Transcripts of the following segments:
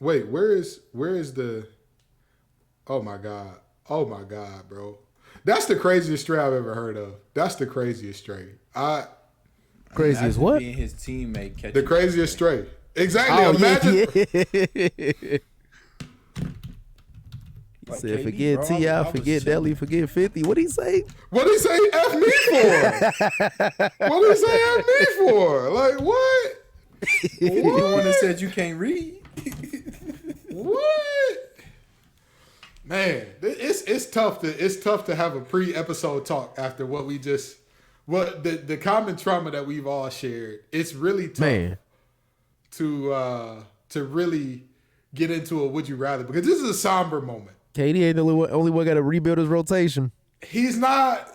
Wait, where is the? Oh my god! Oh my god, bro! That's the craziest stray I've ever heard of. That's the craziest stray. Crazy as what? Being his teammate catching The craziest stray. Exactly. Oh, Imagine. yeah. He Like, said, KD, forget bro, T.I., I was forget chilling. Deli, forget 50. What'd he say? What did he say F me for? What did he say F me for? Like, what? You the one that said you can't read. What? Man, it's tough to have a pre-episode talk after what we just the common trauma that we've all shared. It's really tough to really get into a would you rather, because this is a somber moment. KD ain't the only one got to rebuild his rotation. He's not,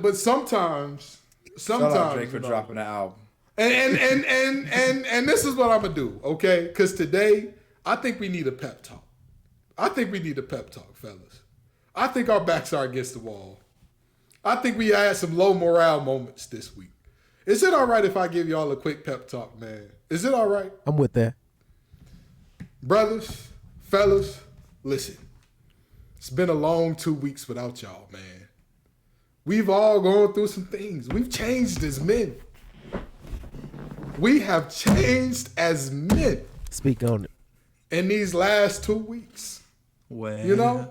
but sometimes Shout out Drake for you know, dropping the album. and this is what I'm gonna do, okay? Because today I think we need a pep talk. Fellas. I think our backs are against the wall. I think we had some low morale moments this week. Is it all right if I give y'all a quick pep talk, man? Is it all right? I'm with that. Brothers, fellas, listen. It's been a long 2 weeks without y'all, man. We've all gone through some things. We've changed as men. We have changed as men Speak on it. in these last 2 weeks. Well, You know?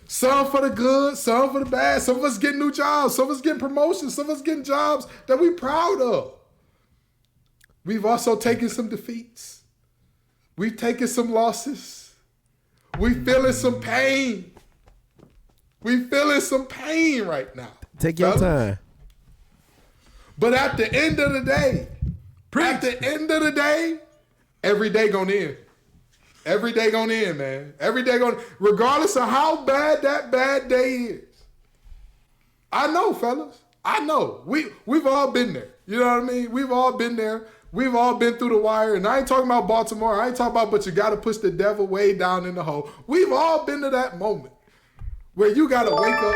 Some for the good, some for the bad. Some of us getting new jobs. Some of us getting promotions. Some of us getting jobs that we proud of. We've also taken some defeats. We've taken some losses. We feeling some pain. We feeling some pain right now. Take your fellas. time. But at the end of the day, every day gonna end. Every day gonna end, man. Every day gonna, regardless of how bad that bad day is. I know, fellas. I know. We've all been there. You know what I mean? We've all been there. We've all been through the wire. And I ain't talking about Baltimore. I ain't talking about, but you gotta push the devil way down in the hole. We've all been to that moment where you gotta wake up,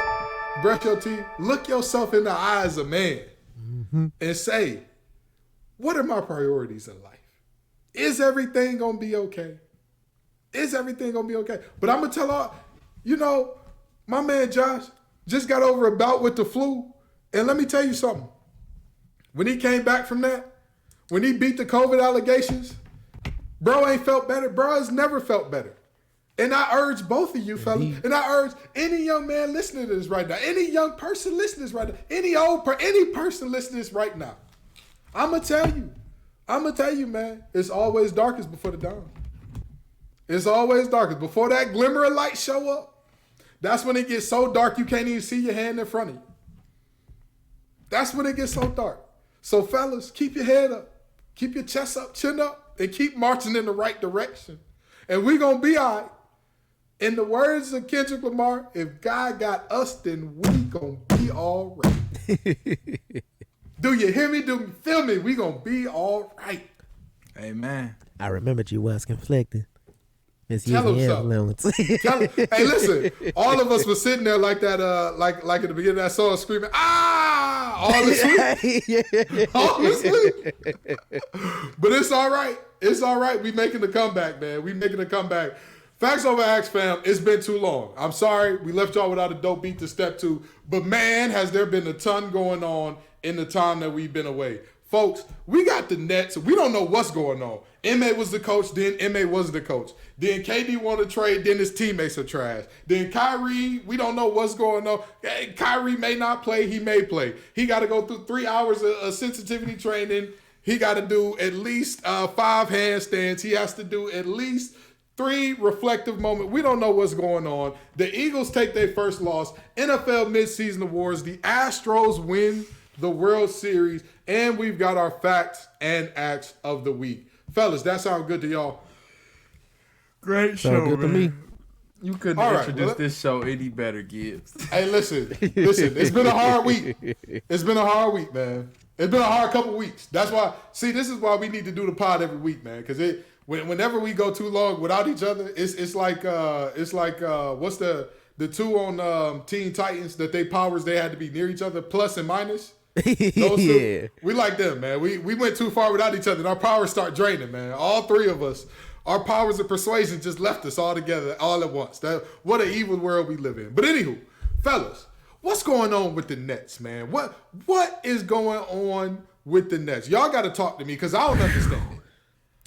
brush your teeth, look yourself in the eye as a man, and say, what are my priorities in life? Is everything gonna be okay? Is everything gonna be okay? But I'm gonna tell all, my man Josh just got over a bout with the flu. And let me tell you something. When he came back from that, when he beat the COVID allegations, bro ain't felt better. Bro has never felt better. And I urge both of you, fellas, and I urge any young man listening to this right now, any young person listening to this right now, any person listening to this right now, I'm gonna tell you, man, it's always darkest before the dawn. It's always darkest. Before that glimmer of light show up, that's when it gets so dark you can't even see your hand in front of you. That's when it gets so dark. So fellas, keep your head up. Keep your chest up, chin up, and keep marching in the right direction. And we're going to be all right. In the words of Kendrick Lamar, if God got us, then we going to be all right. Do you hear me? Do you feel me? We going to be all right. Amen. I remembered you was conflicted. Tell him something. Hey, listen, all of us were sitting there like that, like at the beginning of that song, screaming, all asleep. All asleep. But it's all right. It's all right. We making a comeback, man. We making a comeback. Facts over Acts, fam. It's been too long. I'm sorry. We left y'all without a dope beat to step to. But man, has there been a ton going on in the time that we've been away. Folks, we got the Nets. We don't know what's going on. M.A. was the coach, then M.A. was the coach. Then KD wanted to trade, then his teammates are trash. Then Kyrie, we don't know what's going on. Hey, Kyrie may not play, he may play. He got to go through 3 hours of sensitivity training. He got to do at least 5 handstands. He has to do at least 3 reflective moments. We don't know what's going on. The Eagles take their first loss. NFL midseason awards. The Astros win the World Series. And we've got our facts and acts of the week. Fellas, that sound good to y'all? Great show, Sound good to me. You couldn't introduce this show any better, Gibbs. Hey, listen. It's been a hard week. It's been a hard week, man. It's been a hard couple weeks. That's why, see, this is why we need to do the pod every week, man. Because whenever we go too long without each other, it's like what's the two on Teen Titans that they powers, they had to be near each other, plus and minus. Those two, we like them, man. We went too far without each other, and our powers start draining, man. All three of us, our powers of persuasion just left us all together, all at once. What an evil world we live in. But anywho, fellas, what's going on with the Nets, man? What is going on with the Nets? Y'all got to talk to me because I don't understand it.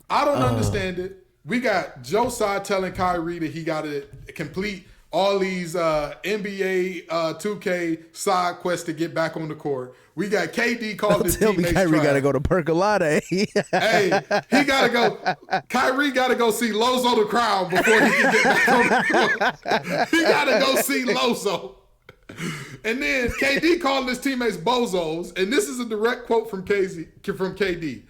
I don't understand it. We got Joe Tsai telling Kyrie that he got to complete all these NBA 2K side quests to get back on the court. We got KD calling his teammates. Kyrie got to go to Brookyln. Hey, he got to go. Kyrie got to go see Lozo the Crown before he can get back on the court. He got to go see Lozo. And then KD calling his teammates bozos. And this is a direct quote from KD.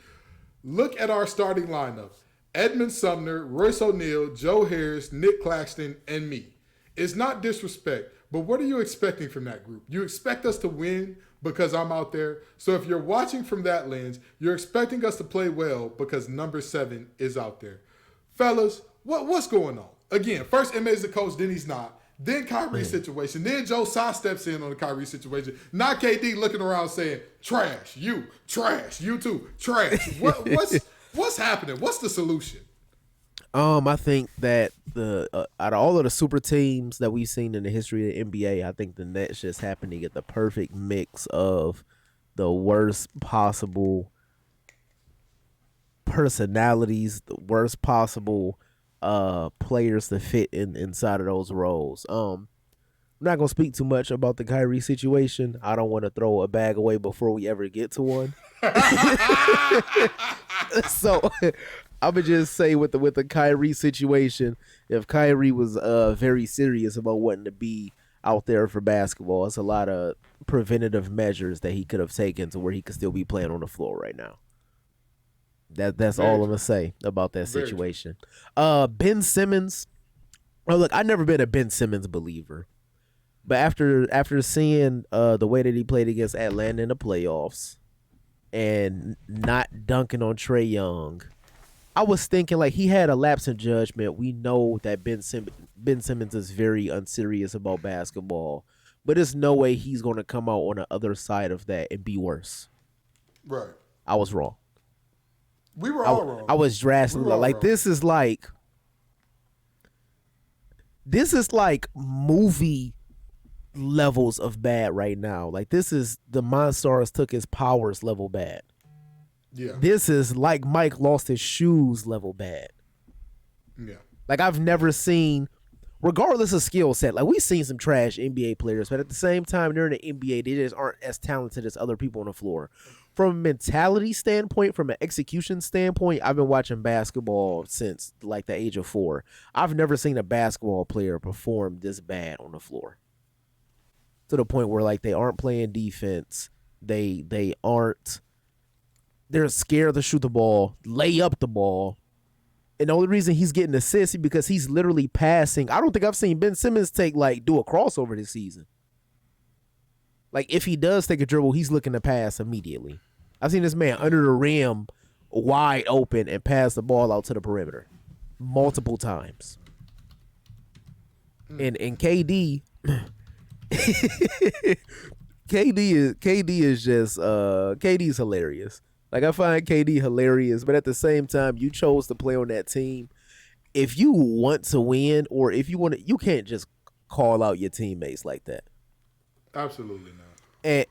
Look at our starting lineup. Edmund Sumner, Royce O'Neal, Joe Harris, Nick Claxton, and me. It's not disrespect, but what are you expecting from that group? You expect us to win because I'm out there? So if you're watching from that lens, you're expecting us to play well because number 7 is out there. Fellas, what's going on? Again, first Emme's the coach, then he's not. Then Kyrie's situation. Then Joe Tsai steps in on the Kyrie situation. Not KD looking around saying, trash, you too, trash. What's happening? What's the solution? I think that out of all of the super teams that we've seen in the history of the NBA, I think the Nets just happen to get the perfect mix of the worst possible personalities, the worst possible players to fit inside of those roles. I'm not gonna speak too much about the Kyrie situation. I don't want to throw a bag away before we ever get to one. So I would just say with the Kyrie situation, if Kyrie was very serious about wanting to be out there for basketball, it's a lot of preventative measures that he could have taken to where he could still be playing on the floor right now. That's all I'm gonna say about that situation. Ben Simmons. Oh, look, I've never been a Ben Simmons believer, but after seeing the way that he played against Atlanta in the playoffs and not dunking on Trae Young, I was thinking like he had a lapse in judgment. We know that Ben Simmons is very unserious about basketball, but there's no way he's going to come out on the other side of that and be worse. Right. I was wrong. We were all wrong. I was drastically like wrong. This is like movie levels of bad right now. Like this is the Monstars took his powers level bad. Yeah. This is like Mike lost his shoes level bad. Yeah. Like I've never seen, regardless of skill set, like we've seen some trash NBA players, but at the same time, during the NBA, they just aren't as talented as other people on the floor. From a mentality standpoint, from an execution standpoint, I've been watching basketball since like the age of 4. I've never seen a basketball player perform this bad on the floor. To the point where like they aren't playing defense. They're scared to shoot the ball, lay up the ball. And the only reason he's getting assists is because he's literally passing. I don't think I've seen Ben Simmons do a crossover this season. Like if he does take a dribble, he's looking to pass immediately. I've seen this man under the rim, wide open, and pass the ball out to the perimeter multiple times. And KD, KD's hilarious. Like I find KD hilarious, but at the same time, you chose to play on that team. If you want to win, or if you want to, you can't just call out your teammates like that. Absolutely not.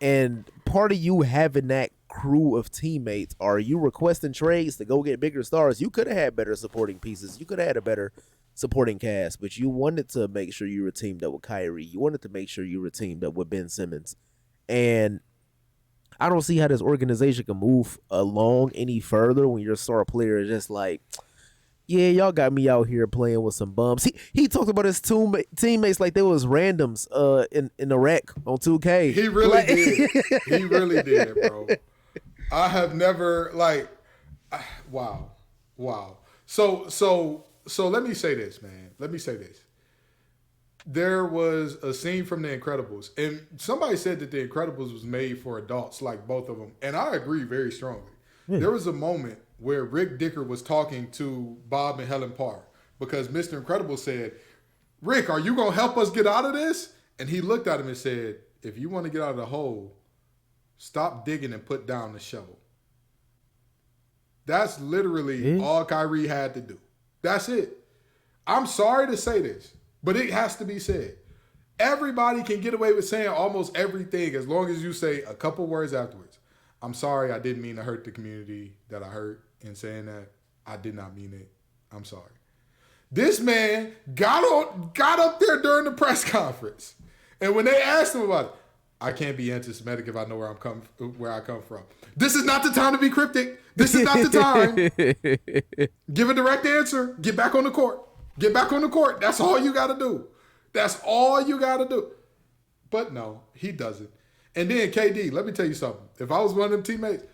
And part of you having that crew of teammates, are you requesting trades to go get bigger stars? You could have had better supporting pieces. You could have had a better supporting cast, but you wanted to make sure you were teamed up with Kyrie. You wanted to make sure you were teamed up with Ben Simmons. And I don't see how this organization can move along any further when your star player is just like, yeah, y'all got me out here playing with some bums. He talked about his teammates like they was randoms in Iraq on 2K. He really did. He really did, bro. I have never wow. So let me say this, man. Let me say this. There was a scene from The Incredibles, and somebody said that The Incredibles was made for adults, like both of them, and I agree very strongly. There was a moment where Rick Dicker was talking to Bob and Helen Parr because Mr. Incredible said, Rick, are you going to help us get out of this? And he looked at him and said, if you want to get out of the hole, Stop digging and put down the shovel. That's literally all Kyrie had to do. That's it. I'm sorry to say this, but it has to be said. Everybody can get away with saying almost everything as long as you say a couple words afterwards. I'm sorry, I didn't mean to hurt the community that I hurt in saying that. I did not mean it. I'm sorry. This man got up there during the press conference, and when they asked him about it, I can't be anti-Semitic if I know where I come from. This is not the time to be cryptic. This is not the time. Give a direct answer. Get back on the court. Get back on the court. That's all you got to do. That's all you got to do. But no, he doesn't. And then KD, let me tell you something. If I was one of them teammates,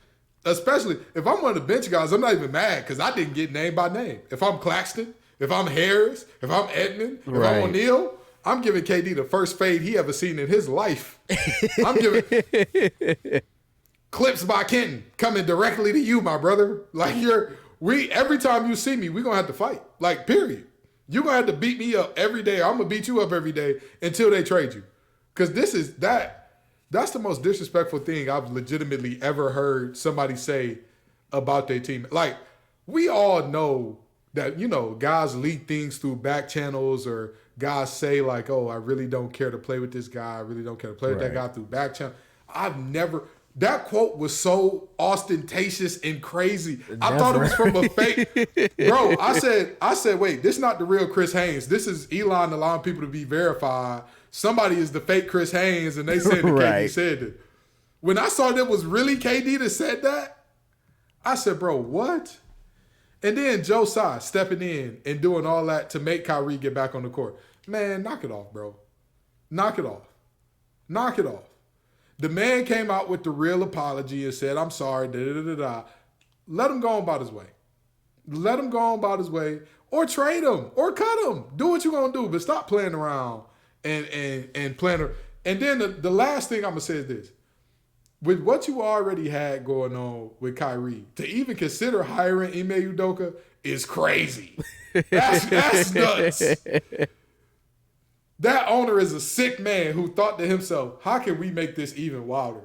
especially if I'm one of the bench guys, I'm not even mad because I didn't get name by name. If I'm Claxton, if I'm Harris, if I'm Edmond, if I'm O'Neal, I'm giving KD the first fade he ever seen in his life. I'm giving clips by Kenton coming directly to you, my brother. Like every time you see me, we're gonna have to fight. Like, period. You're gonna have to beat me up every day. I'm gonna beat you up every day until they trade you. Cause that's the most disrespectful thing I've legitimately ever heard somebody say about their team. Like, we all know that, guys leak things through back channels or guys say like, oh, I really don't care to play with this guy. I really don't care to play with that guy through back channel. That quote was so ostentatious and crazy. I thought it was from a fake. Bro, I said, wait, this is not the real Chris Haynes. This is Elon allowing people to be verified. Somebody is the fake Chris Haynes, and they said that KD said it. When I saw that was really KD that said that, I said, bro, what? And then Joe Tsai stepping in and doing all that to make Kyrie get back on the court. Man, knock it off, bro. Knock it off. Knock it off. The man came out with the real apology and said, I'm sorry, da-da-da-da-da. Let him go on about his way. Let him go on about his way. Or trade him. Or cut him. Do what you're going to do. But stop playing around and playing. And then the last thing I'm going to say is this. With what you already had going on with Kyrie, to even consider hiring Ime Udoka is crazy. That's nuts. That owner is a sick man who thought to himself, how can we make this even wilder?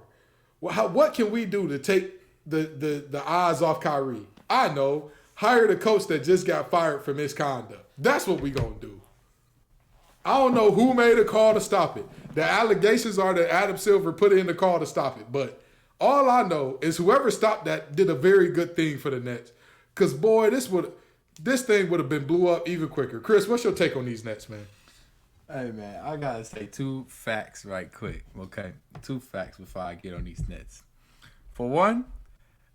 What can we do to take the eyes off Kyrie? I know. Hire the coach that just got fired for misconduct. That's what we going to do. I don't know who made a call to stop it. The allegations are that Adam Silver put in the call to stop it. But all I know is whoever stopped that did a very good thing for the Nets. Because, boy, this thing would have been blew up even quicker. Chris, what's your take on these Nets, man? Hey, man, I got to say 2 facts right quick, okay? 2 facts before I get on these Nets. For one,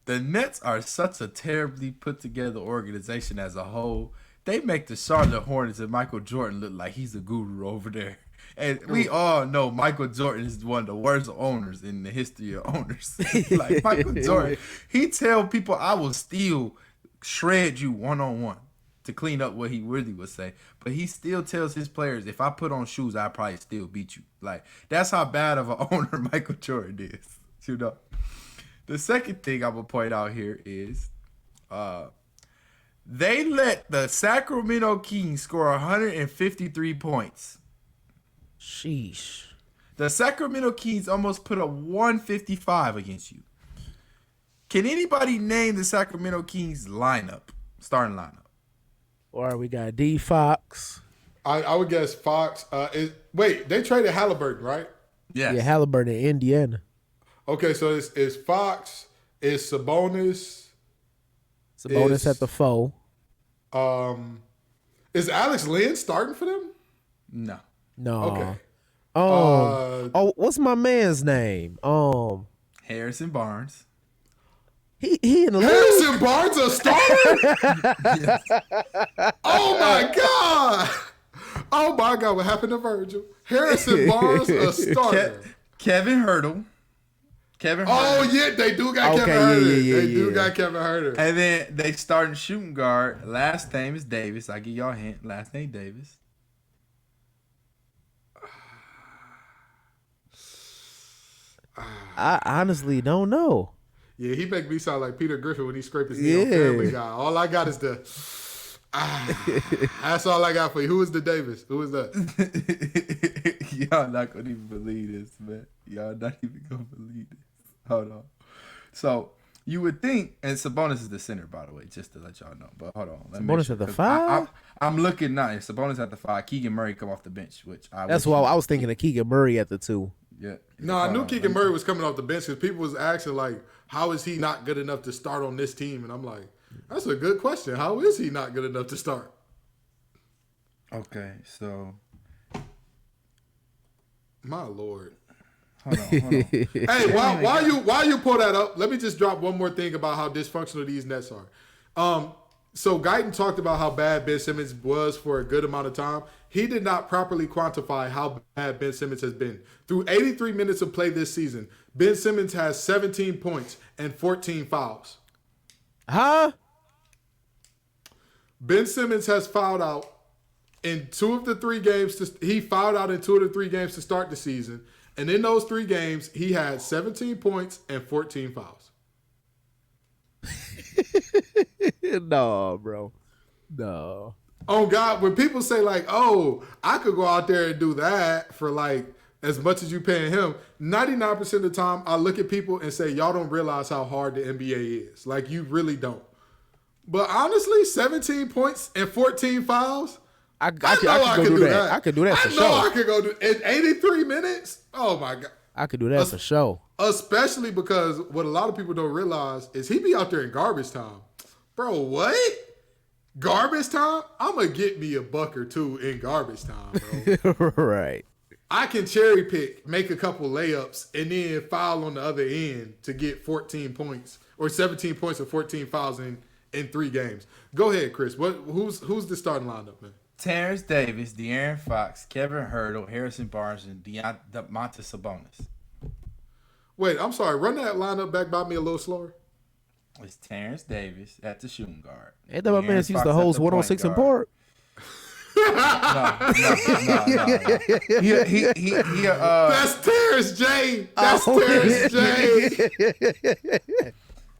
the Nets are such a terribly put-together organization as a whole. They make the Charlotte Hornets and Michael Jordan look like he's a guru over there. And we all know Michael Jordan is one of the worst owners in the history of owners. Like, Michael Jordan, he tell people, I will still shred you one-on-one to clean up what he really would say. But he still tells his players, if I put on shoes, I'll probably still beat you. Like, that's how bad of an owner Michael Jordan is. You know? The second thing I'm going to point out here is they let the Sacramento Kings score 153 points. Sheesh. The Sacramento Kings almost put a 155 against you. Can anybody name the Sacramento Kings starting lineup? Or we got D Fox. I would guess Fox. Wait, they traded Halliburton, right? Yes. Yeah, Halliburton in Indiana. Okay, so it's Fox, it's Sabonis. Sabonis at the 4. Is Alex Lynn starting for them? No. Okay. What's my man's name? Harrison Barnes. He in the league. Harrison Barnes a starter? Yes. Oh my God. Oh my God, what happened to Virgil? Harrison Barnes a starter. Kevin Hurdle. Oh yeah, they do got Kevin Herter. They do got Kevin Herter. And then they starting shooting guard. Last name is Davis. I give y'all a hint. Last name Davis. I honestly don't know. Yeah, he make me sound like Peter Griffin when he scraped his knee on Family Guy. All I got is that's all I got for you. Who is the Davis? Who is that? Y'all not gonna even believe this, man. Y'all not even gonna believe this. Hold on. So you would think, and Sabonis is the center, by the way, just to let y'all know. But hold on. Sabonis at the 5? I'm looking now. Sabonis at the 5. Keegan Murray come off the bench, which That's why I was thinking of Keegan Murray at the 2. Yeah. No, I knew Keegan Murray was coming off the bench because people was asking, like, how is he not good enough to start on this team? And I'm like, that's a good question. How is he not good enough to start? Okay, so. My Lord. Hold on. Hey, while you pull that up, let me just drop one more thing about how dysfunctional these Nets are. So Guyton talked about how bad Ben Simmons was for a good amount of time. He did not properly quantify how bad Ben Simmons has been. Through 83 minutes of play this season, Ben Simmons has 17 points and 14 fouls. Huh? Ben Simmons has fouled out in 2 of the 3 games. He fouled out in 2 of the 3 games to start the season. And in those 3 games, he had 17 points and 14 fouls. No, bro. No. Oh, God, when people say, like, oh, I could go out there and do that for, like, as much as you paying him, 99% of the time, I look at people and say, y'all don't realize how hard the NBA is. Like, you really don't. But honestly, 17 points and 14 fouls, I could do that. I could do that for sure. I know I could go do in 83 minutes. Oh, my God. I could do that for sure. Especially because what a lot of people don't realize is he be out there in garbage time. Bro, what? Garbage time? I'm going to get me a buck or 2 in garbage time, bro. Right. I can cherry pick, make a couple layups, and then foul on the other end to get 14 points or 17 points or 14 fouls in 3 games. Go ahead, Chris. Who's the starting lineup, man? Terrence Davis, De'Aaron Fox, Kevin Hertel, Harrison Barnes, and Domantas Sabonis. Wait, I'm sorry. Run that lineup back by me a little slower. It's Terrence Davis at the shooting guard. Ain't that my man used to host 106 in Park? No. That's Terrence J. That's Terrence J.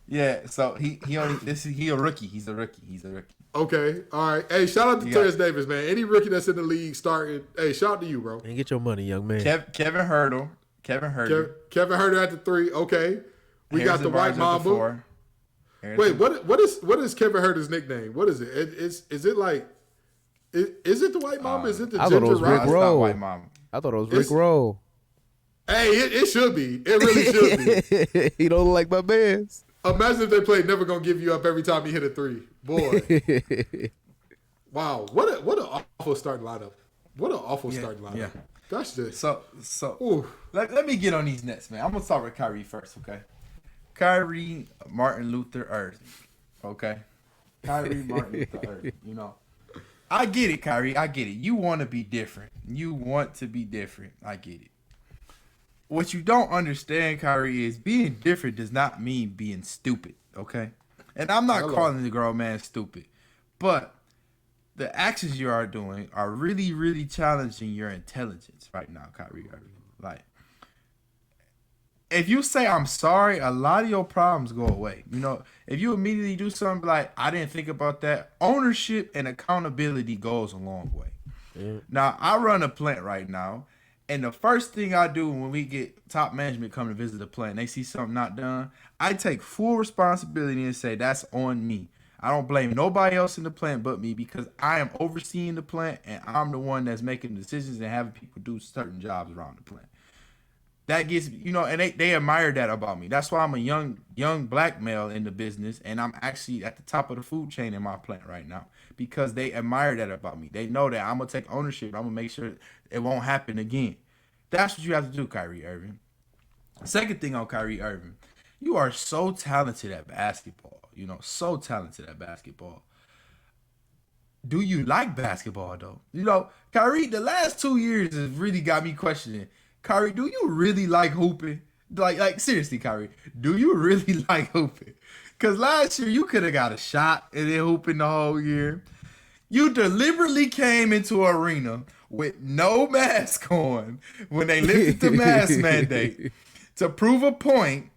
Yeah, so he a rookie. He's a rookie. Okay, all right. Hey, shout out to Terrence Davis, man. Any rookie that's in the league starting, hey, shout out to you, bro. And get your money, young man. Kevin Hertel. Kevin Herter at the 3. Okay, we Harrison got the Barnes White Mamba. Wait, what is Kevin Herter's nickname? What is it? Is it like? Is it the White Mamba? Is it the Ginger Rock? White Mamba. I thought it was Rick Roll. Hey, it should be. It really should be. He don't look like my man's. Imagine if they played Never Gonna Give You Up every time he hit a 3. Boy. Wow. What an awful starting lineup. What an awful starting lineup. Yeah. That's just so let me get on these Nets, man. I'm gonna start with Kyrie first, okay? Kyrie Martin Luther Irving. Okay? Kyrie Martin Luther Irving, you know. I get it, Kyrie. I get it. You want to be different. I get it. What you don't understand, Kyrie, is being different does not mean being stupid, okay? And I'm not calling the grown man stupid, but the actions you are doing are really, really challenging your intelligence right now, Kyrie Irving. Like, if you say I'm sorry, a lot of your problems go away. You know, if you immediately do something like, I didn't think about that, ownership and accountability goes a long way. Yeah. Now, I run a plant right now, and the first thing I do when we get top management come to visit the plant, they see something not done, I take full responsibility and say, that's on me. I don't blame nobody else in the plant but me because I am overseeing the plant and I'm the one that's making decisions and having people do certain jobs around the plant. That gets, you know, and they admire that about me. That's why I'm a young black male in the business, and I'm actually at the top of the food chain in my plant right now because they admire that about me. They know that I'm going to take ownership. I'm going to make sure it won't happen again. That's what you have to do, Kyrie Irving. Second thing on Kyrie Irving, you are so talented at basketball. You know, so talented at basketball. Do you like basketball, though? You know, Kyrie, the last 2 years has really got me questioning. Kyrie, do you really like hooping? Like seriously, Kyrie, do you really like hooping? Because last year you could have got a shot and then hooping the whole year. You deliberately came into an arena with no mask on when they lifted the mask mandate to prove a point,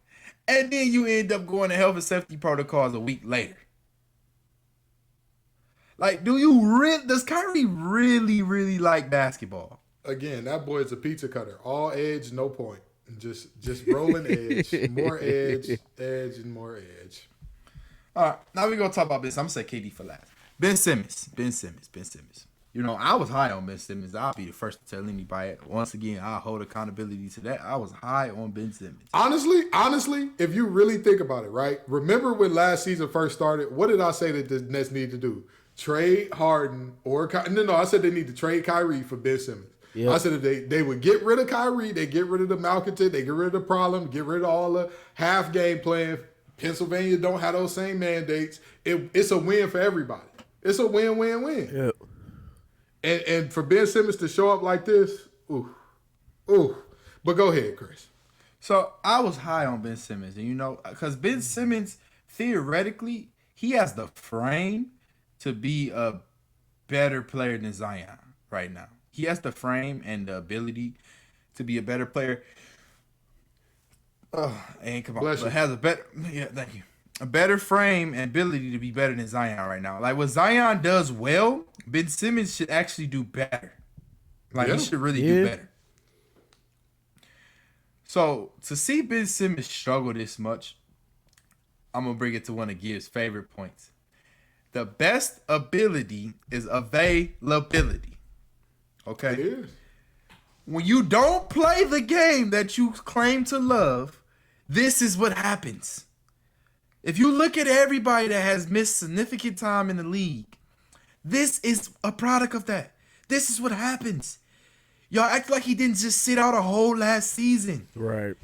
and then you end up going to health and safety protocols a week later. Like, does Kyrie really, really like basketball? Again, that boy is a pizza cutter. All edge, no point. Just rolling edge, more edge, and more edge. All right, now we're going to talk about this. I'm going to say KD for last. Ben Simmons. You know, I was high on Ben Simmons. I'll be the first to tell anybody. Once again, I'll hold accountability to that. I was high on Ben Simmons. Honestly, if you really think about it, right? Remember when last season first started? What did I say that the Nets need to do? Trade Harden or no. I said they need to trade Kyrie for Ben Simmons. Yep. I said if they would get rid of Kyrie, they get rid of the malcontent, they get rid of the problem, get rid of all the half game playing. Pennsylvania don't have those same mandates. It's a win for everybody. It's a win-win-win. Yep. And for Ben Simmons to show up like this, ooh. But go ahead, Chris. So I was high on Ben Simmons, and you know, because Ben Simmons theoretically he has the frame to be a better player than Zion right now. He has the frame and the ability to be a better player. And come on, but has thank you. A better frame and ability to be better than Zion right now. Like what Zion does well, Ben Simmons should actually do better. Like he should really do better. So to see Ben Simmons struggle this much, I'm gonna bring it to one of Gibbs' favorite points. The best ability is availability. Okay? It is. When you don't play the game that you claim to love, this is what happens. If you look at everybody that has missed significant time in the league, this is a product of that. This is what happens. Y'all act like he didn't just sit out a whole last season. Right.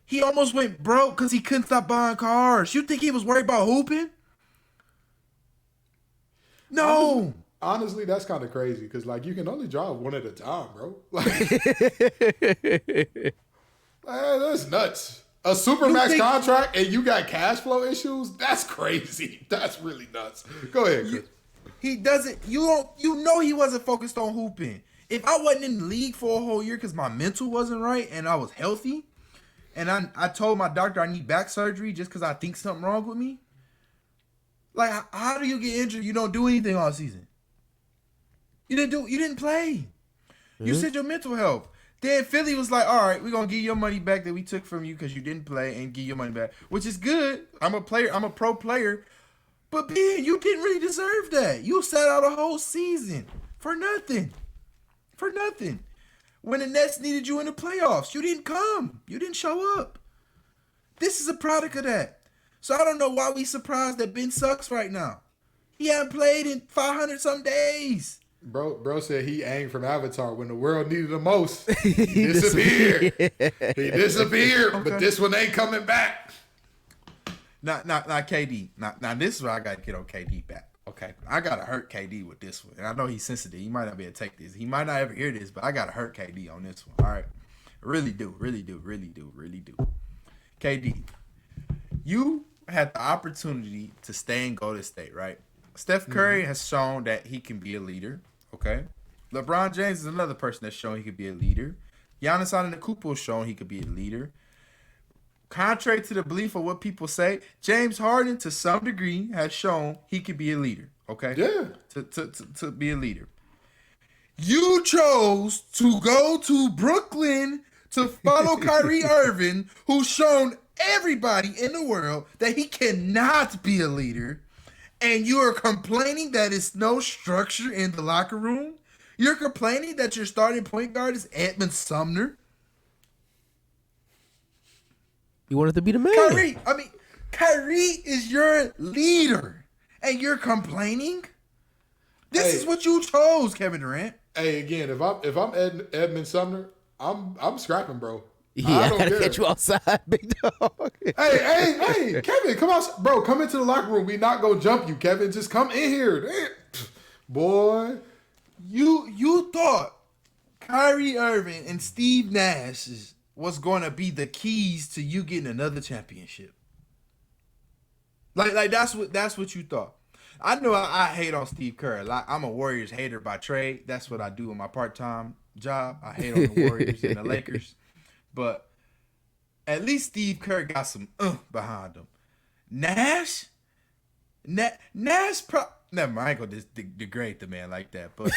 He almost went broke because he couldn't stop buying cars. You think he was worried about hooping? No. Honestly, that's kind of crazy because, like, you can only drive one at a time, bro. Like, that's nuts. A Supermax contract and you got cash flow issues? That's crazy. That's really nuts. Go ahead, Chris. He doesn't. You know he wasn't focused on hooping. If I wasn't in the league for a whole year because my mental wasn't right and I was healthy, and I told my doctor I need back surgery just because I think something wrong with me. Like, how do you get injured? You don't do anything all season. You didn't play. You said your mental health. Then Philly was like, all right, we're going to give you your money back that we took from you because you didn't play and give your money back, which is good. I'm a player. I'm a pro player. But, Ben, you didn't really deserve that. You sat out a whole season for nothing. For nothing. When the Nets needed you in the playoffs, you didn't come. You didn't show up. This is a product of that. So I don't know why we surprised that Ben sucks right now. He hasn't played in 500-some days. Bro said he aimed from Avatar when the world needed him most. He disappeared. He disappeared, okay. But this one ain't coming back. Now, KD. Now, this is where I got to get on KD back. Okay, I got to hurt KD with this one. And I know he's sensitive. He might not be able to take this. He might not ever hear this, but I got to hurt KD on this one. All right? Really do. KD, you had the opportunity to stay in Golden State, right? Steph Curry has shown that he can be a leader, okay? LeBron James is another person that's shown he could be a leader. Giannis Antetokounmpo has shown he could be a leader. Contrary to the belief of what people say, James Harden, to some degree, has shown he could be a leader, okay? Yeah. To be a leader. You chose to go to Brooklyn to follow Kyrie Irving, who's shown everybody in the world that he cannot be a leader. And you are complaining that it's no structure in the locker room? You're complaining that your starting point guard is Edmund Sumner? You wanted to be the man. Kyrie is your leader. And you're complaining? This is what you chose, Kevin Durant. Hey, again, if I'm Edmund Sumner, I'm scrapping, bro. Yeah, I gotta get you outside, big dog. Hey, Kevin, come out, bro. Come into the locker room. We not gonna jump you, Kevin. Just come in here, boy. You thought Kyrie Irving and Steve Nash was going to be the keys to you getting another championship. Like that's what you thought. I know I hate on Steve Kerr. Like, I'm a Warriors hater by trade. That's what I do in my part-time job. I hate on the Warriors and the Lakers. But at least Steve Kerr got some behind him. Nash, never mind. I ain't gonna degrade the man like that. But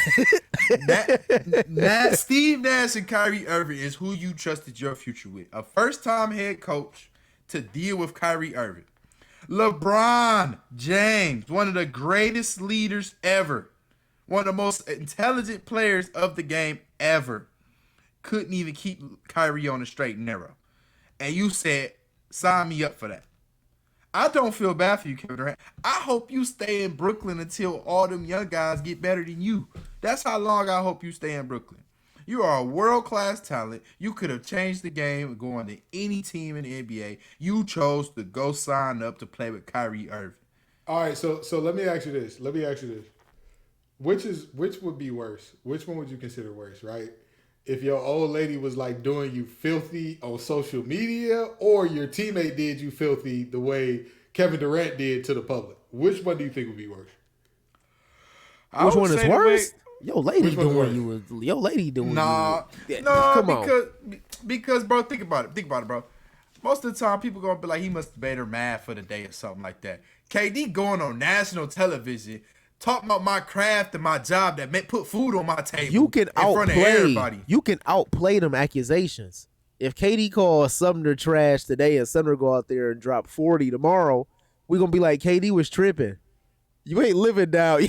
Steve Nash and Kyrie Irving is who you trusted your future with. A first-time head coach to deal with Kyrie Irving. LeBron James, one of the greatest leaders ever. One of the most intelligent players of the game ever. Couldn't even keep Kyrie on the straight and narrow. And you said, sign me up for that. I don't feel bad for you, Kevin Durant. I hope you stay in Brooklyn until all them young guys get better than you. That's how long I hope you stay in Brooklyn. You are a world-class talent. You could have changed the game going to any team in the NBA. You chose to go sign up to play with Kyrie Irving. All right, so let me ask you this. Which would be worse? Which one would you consider worse, right? If your old lady was like doing you filthy on social media, or your teammate did you filthy the way Kevin Durant did to the public, which one do you think would be worse? Which one is worse? Your lady Which one's doing you. Your lady doing Nah, you. no, Come on. because, bro, think about it, bro. Most of the time, people gonna be like, he must have made her mad for the day or something like that. KD going on national television, talking about my craft and my job that put food on my table. You can in front of everybody. You can outplay them accusations. If KD calls Sumner trash today and Sumner go out there and drop 40 tomorrow, we're gonna be like, KD was tripping. You ain't living down.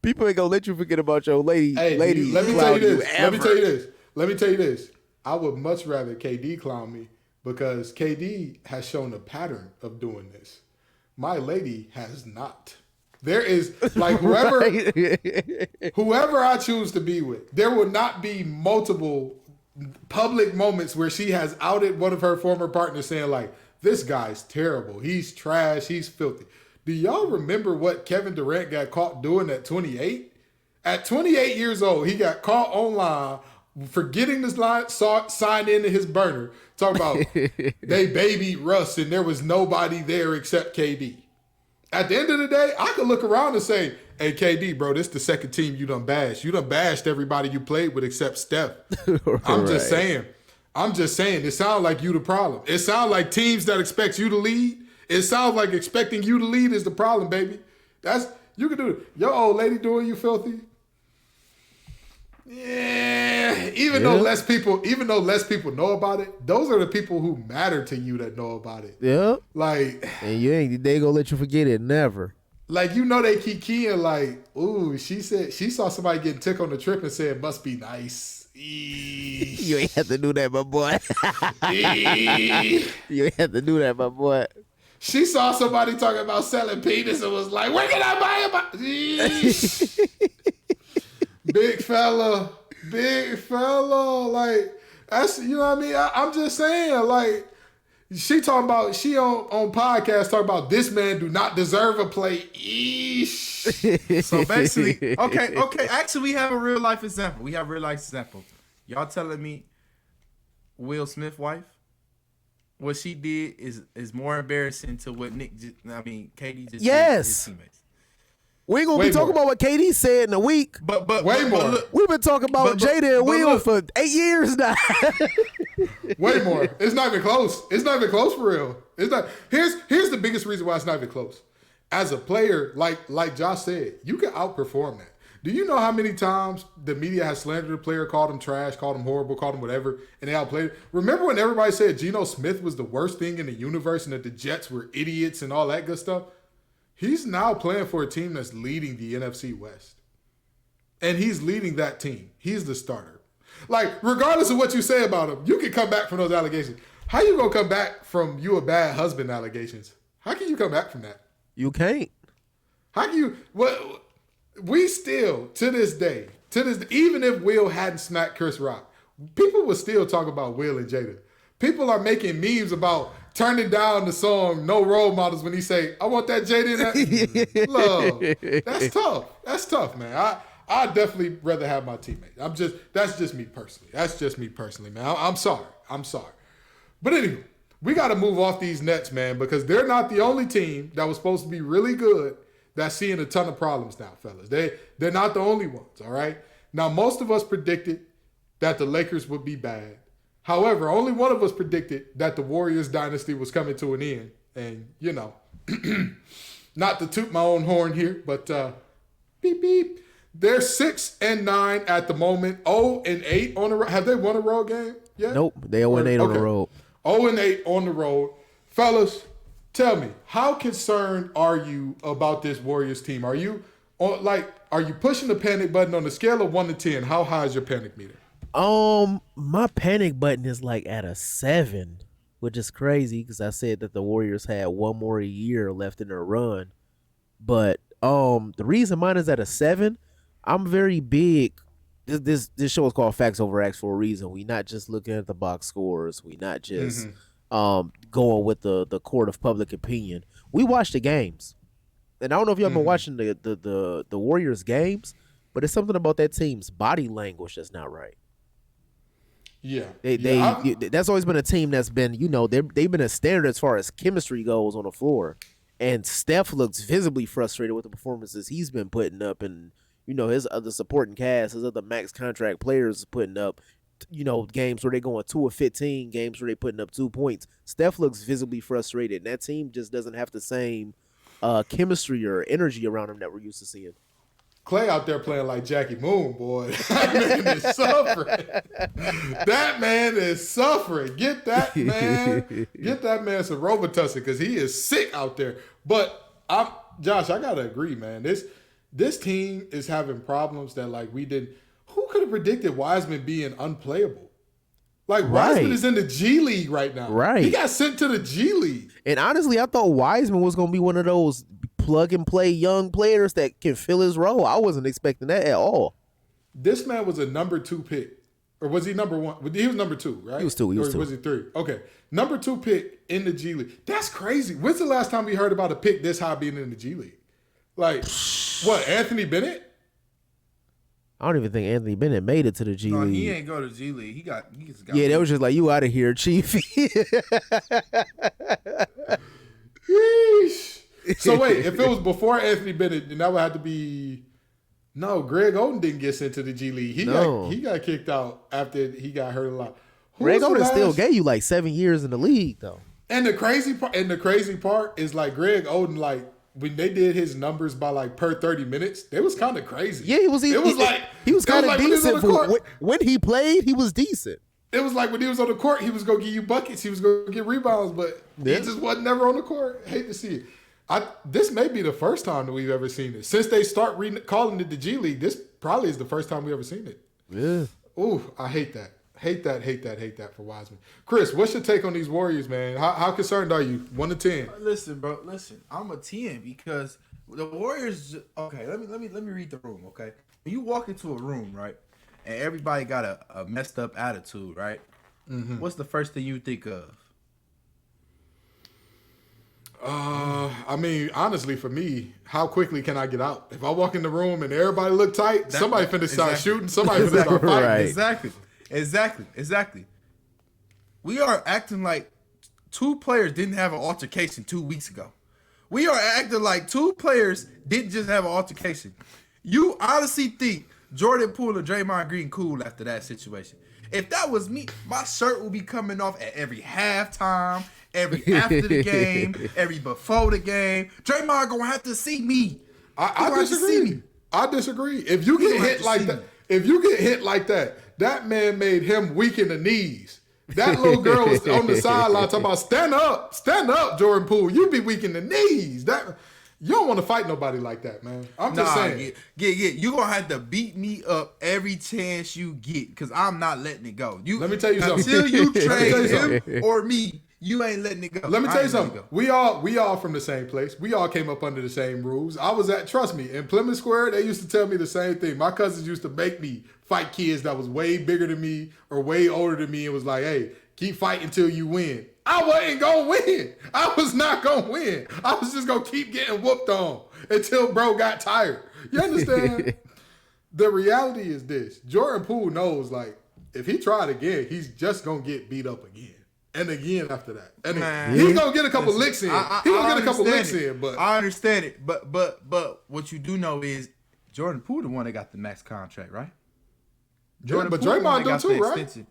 People ain't gonna let you forget about your lady. Hey, lady, let me tell you this. Let me tell you this. I would much rather KD clown me because KD has shown a pattern of doing this. My lady has not. There is like whoever I choose to be with, there will not be multiple public moments where she has outed one of her former partners saying like, this guy's terrible. He's trash. He's filthy. Do y'all remember what Kevin Durant got caught doing at 28? At 28 years old, he got caught online forgetting this line, signed into his burner, talking about they babied Russ and there was nobody there except KD. At the end of the day, I could look around and say, hey, KD, bro, this the second team you done bashed. You done bashed everybody you played with except Steph. I'm just saying. It sounds like you the problem. It sounds like teams that expect you to lead. It sounds like expecting you to lead is the problem, baby. You can do it. Your old lady doing you filthy. Yeah. Even though less people know about it, those are the people who matter to you that know about it. Yeah. Like, and they gonna let you forget it. Never. Like, they keep keying like, ooh, she said she saw somebody getting tick on the trip and said must be nice. You ain't have to do that, my boy. You ain't have to do that, my boy. She saw somebody talking about selling penis and was like, where can I buy it? Big fella. Like, that's, you know what I mean? I'm just saying, like, she on podcast talking about this man do not deserve a play. Eesh. So basically, okay. Actually, we have a real life example. Y'all telling me Will Smith's wife? What she did is more embarrassing to what KD just did to his teammates. We ain't gonna be talking about what KD said in a week. But way more. Look, we've been talking about Jada and Will for 8 years now. Way more. It's not even close. It's not even close for real. It's not. Here's the biggest reason why it's not even close. As a player, like Josh said, you can outperform that. Do you know how many times the media has slandered a player, called him trash, called him horrible, called him whatever, and they outplayed it? Remember when everybody said Geno Smith was the worst thing in the universe and that the Jets were idiots and all that good stuff? He's now playing for a team that's leading the NFC West. And he's leading that team. He's the starter. Like, regardless of what you say about him, you can come back from those allegations. How you going to come back from you a bad husband allegations? How can you come back from that? You can't. How can you... We still, to this day, even if Will hadn't smacked Chris Rock, people would still talk about Will and Jada. People are making memes about turning down the song "No Role Models" when he say, "I want that Jada in that." Love, that's tough. That's tough, man. I definitely rather have my teammate. That's just me personally. Man. I'm sorry. But anyway, we got to move off these Nets, man, because they're not the only team that was supposed to be really good that's seeing a ton of problems now, fellas. They're not the only ones, all right? Now, most of us predicted that the Lakers would be bad. However, only one of us predicted that the Warriors dynasty was coming to an end. And, not to toot my own horn here, but beep beep. They're 6-9 at the moment. 0-8 on the road. Have they won a road game yet? Nope, they 0-8 on the road. 0-8 on the road, fellas. Tell me, how concerned are you about this Warriors team? Are you pushing the panic button on the scale of 1 to 10? How high is your panic meter? My panic button is like at a 7, which is crazy because I said that the Warriors had one more year left in their run. But the reason mine is at a 7, I'm very big. This show is called Facts Over Acts for a reason. We not just looking at the box scores. We not just going with the court of public opinion. We watch the games, and I don't know if y'all been watching the Warriors games, but it's something about that team's body language that's not right. Yeah, that's always been a team that's been, they've been a standard as far as chemistry goes on the floor. And Steph looks visibly frustrated with the performances he's been putting up, and his other supporting cast, his other max contract players putting up, games where they're going 2 of 15, games where they're putting up 2 points. Steph looks visibly frustrated, and that team just doesn't have the same chemistry or energy around him that we're used to seeing. Clay out there playing like Jackie Moon, boy. That man is suffering. That man is suffering. Get that man some Robitussin because he is sick out there. But Josh, I gotta agree, man. This team is having problems that we didn't. Who could have predicted Wiseman being unplayable? Wiseman is in the G League right now. Right. He got sent to the G League. And honestly, I thought Wiseman was gonna be one of those plug and play young players that can fill his role. I wasn't expecting that at all. This man was a number 2 pick. Or was he number 1? He was number 2, right? He was 2. Or was he 3? Okay. Number 2 pick in the G League. That's crazy. When's the last time we heard about a pick this high being in the G League? What, Anthony Bennett? I don't even think Anthony Bennett made it to the G League. No, he ain't go to G League. He got yeah, that was just like, you out of here, Chief. So wait, if it was before Anthony Bennett, then that would have to be Greg Oden didn't get sent to the G League. He got kicked out after he got hurt a lot. Greg Oden still gave you 7 years in the league though. And the crazy part is Greg Oden, when they did his numbers by per 30 minutes, they was kind of crazy. Yeah, he was kind of decent. When he played, he was decent. It was when he was on the court, he was gonna give you buckets, he was gonna get rebounds, but he just wasn't never on the court. Hate to see it. This may be the first time that we've ever seen it. Since they start calling it the G League, this probably is the first time we've ever seen it. Yeah. Ooh, I hate that. Hate that for Wiseman. Chris, what's your take on these Warriors, man? How concerned are you? 1 to 10. Listen, bro. I'm a 10 because the Warriors. Okay, let me read the room. Okay, when you walk into a room, right, and everybody got a messed up attitude, right? Mm-hmm. What's the first thing you think of? Honestly, for me, how quickly can I get out? If I walk in the room and everybody look tight, somebody finna start shooting, somebody finna start fighting. Right. Exactly. We are acting like 2 players didn't have an altercation 2 weeks ago. We are acting like 2 players didn't just have an altercation. You honestly think Jordan Poole and Draymond Green cool after that situation? If that was me, my shirt would be coming off at every halftime, every after the game, every before the game. Draymond gonna have to see me. I disagree. If you get hit like that, that man made him weak in the knees. That little girl was on the sideline talking about stand up, Jordan Poole. You be weak in the knees. You don't want to fight nobody like that, man. I'm just saying. You gonna have to beat me up every chance you get because I'm not letting it go. Let me tell you something. Until you trade him or me, you ain't letting it go. Let me tell you something. We all from the same place. We all came up under the same rules. Trust me, in Plymouth Square, they used to tell me the same thing. My cousins used to make me fight kids that was way bigger than me or way older than me and was like, hey, keep fighting until you win. I wasn't going to win. I was not going to win. I was just going to keep getting whooped on until bro got tired. You understand? The reality is this. Jordan Poole knows, if he tried again, he's just going to get beat up again. And again after that. And he's going to get a couple licks in. He's going to get a couple licks in. But I understand it. But what you do know is Jordan Poole the one that got the max contract, right? But Draymond do too, right?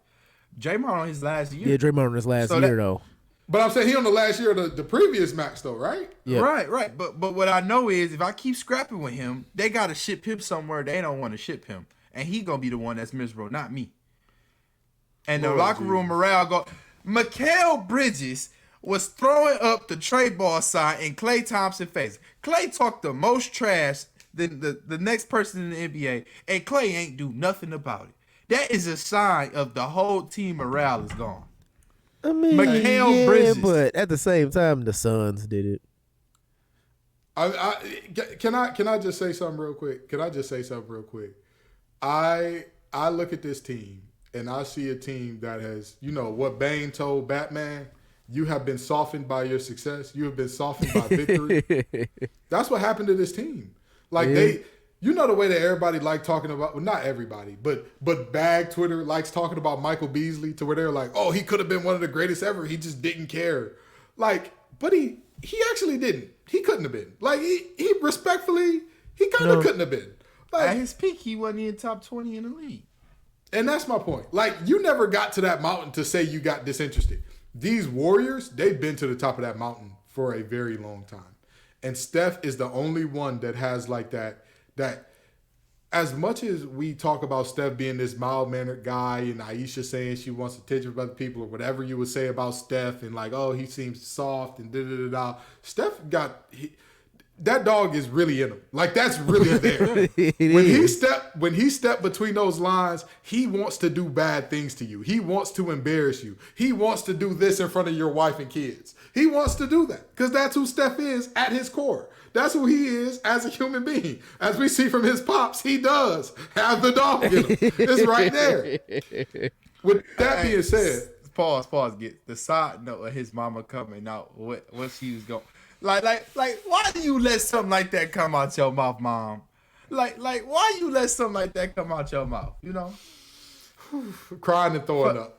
Draymond on his last year. Yeah, Draymond on his last year, though. But I'm saying he on the last year of the previous max though, right? Yeah. Right. But what I know is if I keep scrapping with him, they gotta ship him somewhere. They don't want to ship him, and he gonna be the one that's miserable, not me. And the Lord locker room morale go. Mikal Bridges was throwing up the trade ball sign in Klay Thompson's face. Klay talked the most trash than the next person in the NBA, and Klay ain't do nothing about it. That is a sign of the whole team morale is gone. I mean, Mikal Bridges. but at the same time, the Suns did it. Can I just say something real quick? I look at this team and I see a team that has, what Bane told Batman, you have been softened by your success. You have been softened by victory. That's what happened to this team. Like the way that everybody like talking about, well, not everybody, but bag Twitter likes talking about Michael Beasley to where they're like, oh, he could have been one of the greatest ever. He just didn't care. Like, but he actually didn't. He couldn't have been. Like, he respectfully, he kind of couldn't have been. Like, at his peak, he wasn't even top 20 in the league. And that's my point. Like, you never got to that mountain to say you got disinterested. These Warriors, they've been to the top of that mountain for a very long time. And Steph is the only one that has like that as much as we talk about Steph being this mild-mannered guy and Aisha saying she wants attention from other people or whatever you would say about Steph and like, oh, he seems soft and da-da-da-da. Steph that dog is really in him. Like, that's really there. When he stepped between those lines, he wants to do bad things to you. He wants to embarrass you. He wants to do this in front of your wife and kids. He wants to do that because that's who Steph is at his core. That's who he is as a human being. As we see from his pops, he does have the dog in him. It's right there. With that being said, pause. Get the side note of his mama coming out. What she was going. Like, why do you let something like that come out your mouth, Mom? Like, why you let something like that come out your mouth? Crying and throwing up.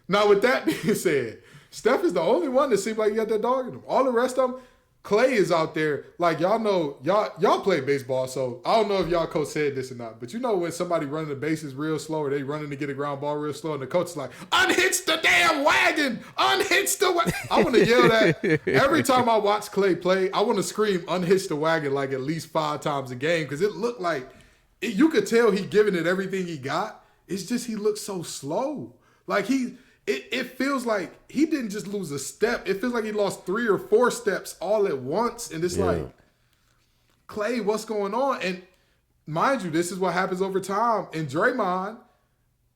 Now, with that being said, Steph is the only one that seems like he got that dog in him. All the rest of them, Klay is out there. Like, y'all play baseball, so I don't know if y'all coach said this or not, but when somebody running the bases real slow or they running to get a ground ball real slow and the coach is like, unhitch the damn wagon! Unhitch the wagon! I want to yell that. Every time I watch Klay play, I want to scream, unhitch the wagon, like at least 5 times a game because it looked like, you could tell he giving it everything he got. It's just he looks so slow. Like It feels like he didn't just lose a step. It feels like he lost 3 or 4 steps all at once. And it's like, Klay, what's going on? And mind you, this is what happens over time. And Draymond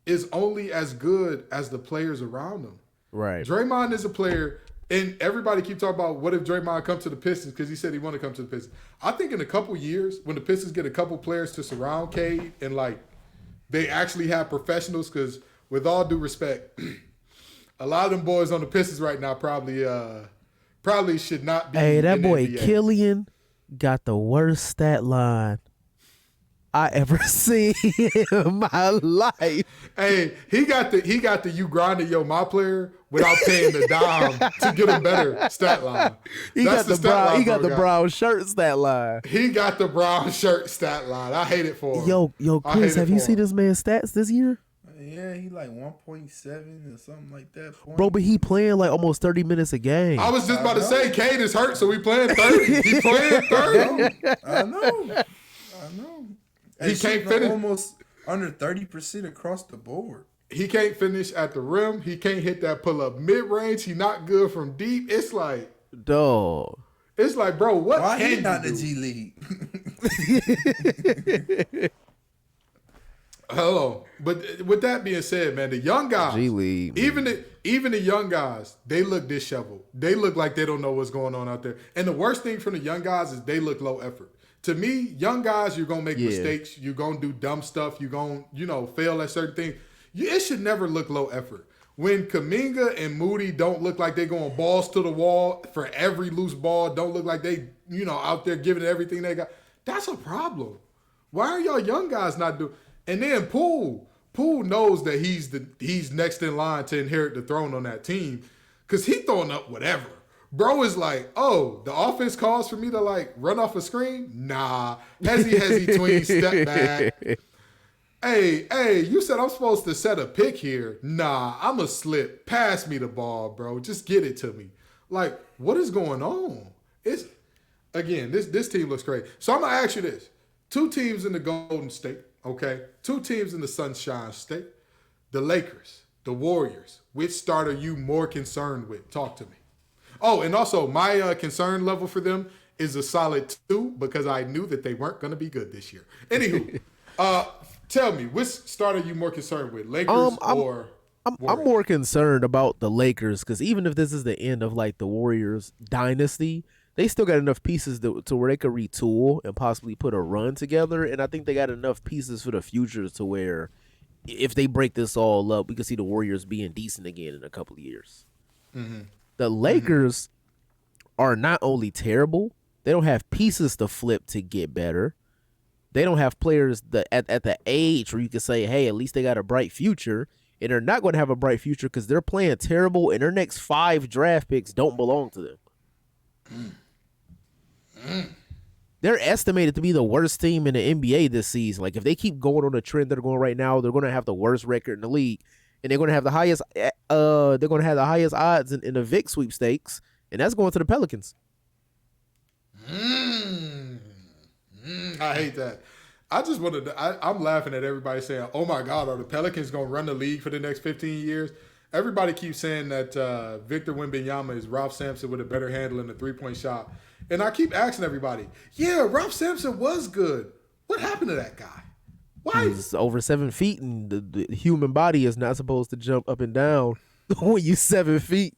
is only as good as the players around him. Right. Draymond is a player, and everybody keep talking about what if Draymond come to the Pistons because he said he want to come to the Pistons. I think in a couple years, when the Pistons get a couple players to surround Cade and like they actually have professionals, because with all due respect, a lot of them boys on the Pistons right now probably should not be. Hey, that in the boy NBA. Killian got the worst stat line I ever seen in my life. Hey, he got the you grinding yo my player without paying the dime to get a better stat line. He got the brown shirt stat line. He got the brown shirt stat line. I hate it for him. Yo, Chris, have you seen this man's stats this year? Yeah, he like 1.7 or something like that. Bro, but he playing like almost 30 minutes a game. I was just about to say, Cade is hurt, so we playing 30. He playing 30. I know. He can't finish. Almost under 30% across the board. He can't finish at the rim. He can't hit that pull-up mid-range. He not good from deep. It's like, dog. It's like, bro, what why can he not you the do? G League? Hello. But with that being said, man, the young guys, G League, even the young guys, they look disheveled. They look like they don't know what's going on out there. And the worst thing from the young guys is they look low effort. To me, young guys, you're going to make mistakes. You're going to do dumb stuff. You're going to, fail at certain things. It should never look low effort. When Kuminga and Moody don't look like they're going balls to the wall for every loose ball, don't look like they, out there giving it everything they got, that's a problem. Why are y'all young guys not doing? And then Poole knows that he's next in line to inherit the throne on that team because he throwing up whatever. Bro is like, oh, the offense calls for me to like run off a screen? Nah. Hezzy tween, step back. Hey, you said I'm supposed to set a pick here. Nah, I'm a slip. Pass me the ball, bro. Just get it to me. Like, what is going on? It's again, this team looks great. So I'm gonna ask you this: two teams in the Golden State, okay? Two teams in the Sunshine State. The Lakers, the Warriors. Which start are you more concerned with? Talk to me. Oh, and also my concern level for them is a solid 2 because I knew that they weren't going to be good this year. Anywho, tell me, which start are you more concerned with, Lakers or I'm Warriors? more concerned about the Lakers because even if this is the end of like the Warriors dynasty, they still got enough pieces to where they could retool and possibly put a run together. And I think they got enough pieces for the future to where if they break this all up, we could see the Warriors being decent again in a couple of years. Mm-hmm. The Lakers are not only terrible, they don't have pieces to flip to get better. They don't have players that at the age where you can say, hey, at least they got a bright future. And they're not going to have a bright future because they're playing terrible and their next 5 draft picks don't belong to them. They're estimated to be the worst team in the NBA this season. Like if they keep going on the trend they're going right now, they're going to have the worst record in the league, and they're going to have the highest. They're going to have the highest odds in the Vic sweepstakes, and that's going to the Pelicans. I hate that. I just wanted to, I'm laughing at everybody saying, oh my God, are the Pelicans going to run the league for the next 15 years? Everybody keeps saying that Victor Wembanyama is Ralph Sampson with a better handle in the three-point shot. And I keep asking everybody, yeah, Ralph Sampson was good. What happened to that guy? Why? He's over 7 feet, and the human body is not supposed to jump up and down when you 7 feet.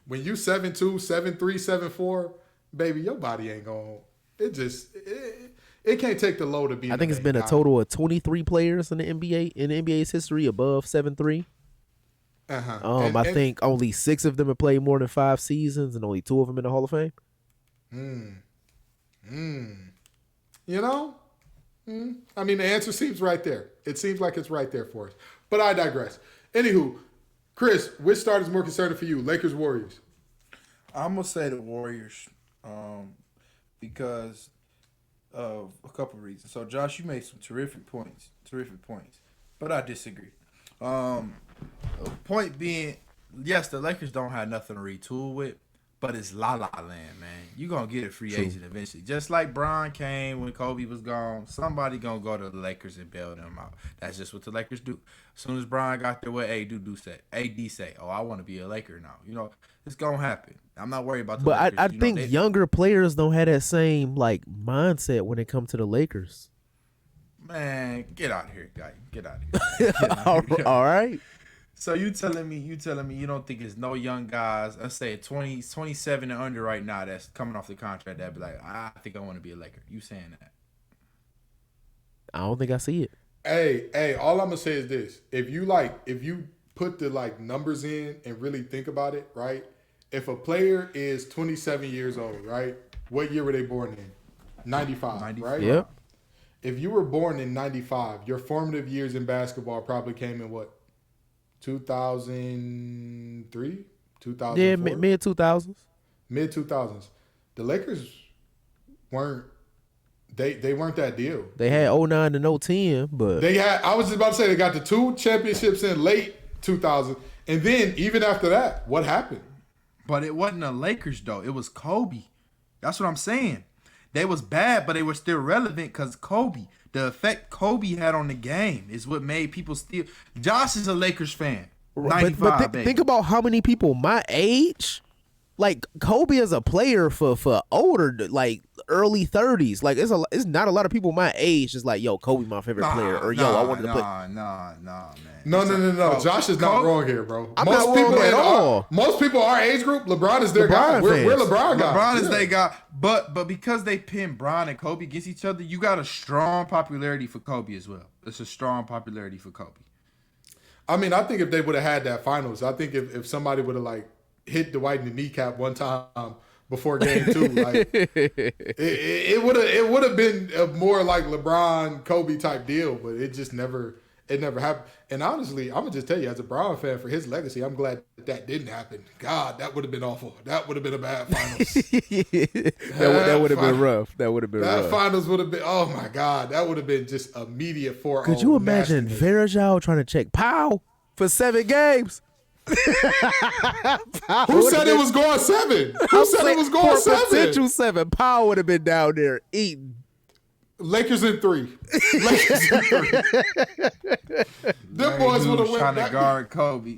When you 7'2", 7'3", 7'4", baby, your body ain't going. It can't take the load of being. I think it's been a total of 23 players in the NBA's history above 7'3". I think only 6 of them have played more than 5 seasons, and only 2 of them in the Hall of Fame. You know, I mean, the answer seems right there. It seems like it's right there for us. But I digress. Anywho, Chris, which start is more concerning for you, Lakers, Warriors? I'm gonna say the Warriors, because of a couple of reasons. So, Josh, you made some terrific points, but I disagree. Point being, yes, the Lakers don't have nothing to retool with, but it's La La Land, man. You're going to get a free agent eventually. Just like Bron came when Kobe was gone, somebody going to go to the Lakers and bail them out. That's just what the Lakers do. As soon as Bron got there, what AD say, oh, I want to be a Laker now. You know, it's going to happen. I'm not worried about the Lakers. But I think younger players don't have that same, like, mindset when it comes to the Lakers. Man, get out of here, guy. Get out of here. All right. So you telling me you don't think it's no young guys, let's say 27 and under right now that's coming off the contract that be like, I think I want to be a Laker. You saying that? I don't think I see it. Hey, all I'm gonna say is this. If you put the like numbers in and really think about it, right? If a player is 27 years old, right? What year were they born in? 95, right? Yep. If you were born in 95, your formative years in basketball probably came in what? 2003, 2004? Yeah, mid 2000s. Mid 2000s. The Lakers weren't. They weren't that deal. They had 09 and 010, but they had. I was just about to say they got the 2 championships in late 2000, and then even after that, what happened? But it wasn't the Lakers though. It was Kobe. That's what I'm saying. They was bad, but they were still relevant because Kobe. The effect Kobe had on the game is what made people still. Josh is a Lakers fan. 95, but baby. think about how many people my age, like Kobe as a player for older, like early 30s. Like it's not a lot of people my age just like, yo, Kobe my favorite player, or yo, I wanted to play. Nah, man. No. Josh is not wrong here, bro. I'm not wrong at all. Most people our age group, LeBron is their guy. We're LeBron guys. LeBron is their guy. But because they pin Bron and Kobe against each other, you got a strong popularity for Kobe as well. It's a strong popularity for Kobe. I mean, I think if they would have had that finals, I think if somebody would have like hit Dwight in the kneecap one time before game 2, like it would have been a more like LeBron Kobe type deal, but it just never It never happened. And honestly, I'm gonna just tell you, as a Brown fan, for his legacy, I'm glad that didn't happen. God, that would have been awful. That would have been a bad finals. that would have been rough. That would have been rough. That finals would have been. Oh my God, that would have been just immediate 4-0. Could you imagine Verajao trying to check Powell for 7 games? Who said it was going 7? Who said it was going 7? Potential 7. Powell would have been down there eating. Lakers in 3. Lakers in 3. Them boys would have went trying back. to guard Kobe.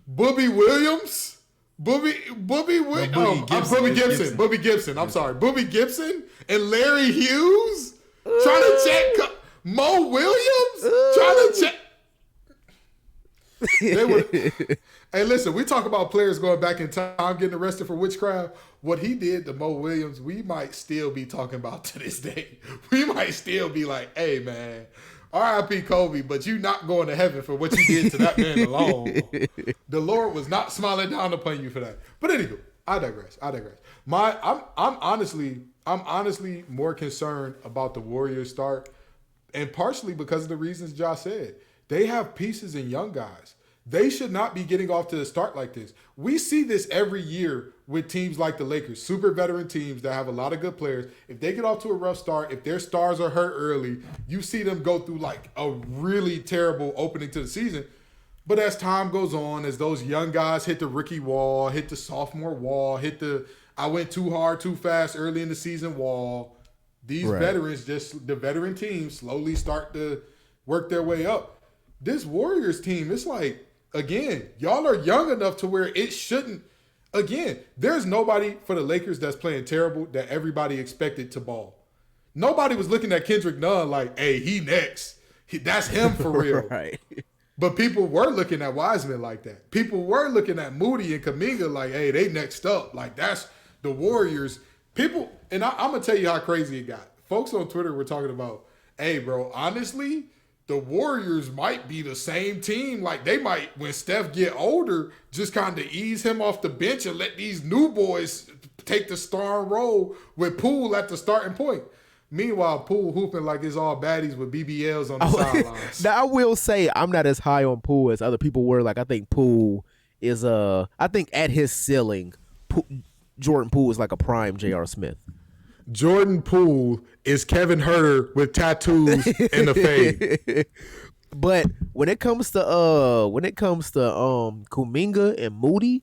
Booby Williams? Booby Gibson. Booby Gibson. I'm sorry. Booby Gibson and Larry Hughes trying to check Mo Williams trying to check. They would. Hey, listen, we talk about players going back in time getting arrested for witchcraft. What he did to Mo Williams, we might still be talking about to this day. We might still be like, hey, man, R.I.P. Kobe, but you not going to heaven for what you did to that man alone. The Lord was not smiling down upon you for that. But anywho, I digress. I'm honestly more concerned about the Warriors start, and partially because of the reasons Josh said. They have pieces and young guys. They should not be getting off to the start like this. We see this every year with teams like the Lakers, super veteran teams that have a lot of good players. If they get off to a rough start, if their stars are hurt early, you see them go through like a really terrible opening to the season. But as time goes on, as those young guys hit the rookie wall, hit the sophomore wall, hit the I went too hard, too fast early in the season wall, these veterans, the veteran teams slowly start to work their way up. This Warriors team, it's like, again, y'all are young enough to where it shouldn't. Again, there's nobody for the Lakers that's playing terrible that everybody expected to ball. Nobody was looking at Kendrick Nunn like, hey, he next. That's him for real. Right. But people were looking at Wiseman like that. People were looking at Moody and Kuminga like, hey, they next up. Like, that's the Warriors. People, and I'm going to tell you how crazy it got. Folks on Twitter were talking about, hey, bro, honestly, the Warriors might be the same team. Like, they might, when Steph get older, just kind of ease him off the bench and let these new boys take the starring role with Poole at the starting point. Meanwhile, Poole hooping like it's all baddies with BBLs on the sidelines. Now, I will say I'm not as high on Poole as other people were. Like, I think Poole is I think at his ceiling, Jordan Poole is like a prime J.R. Smith. Jordan Poole is Kevin Huerter with tattoos and a fade. But when it comes to Kuminga and Moody,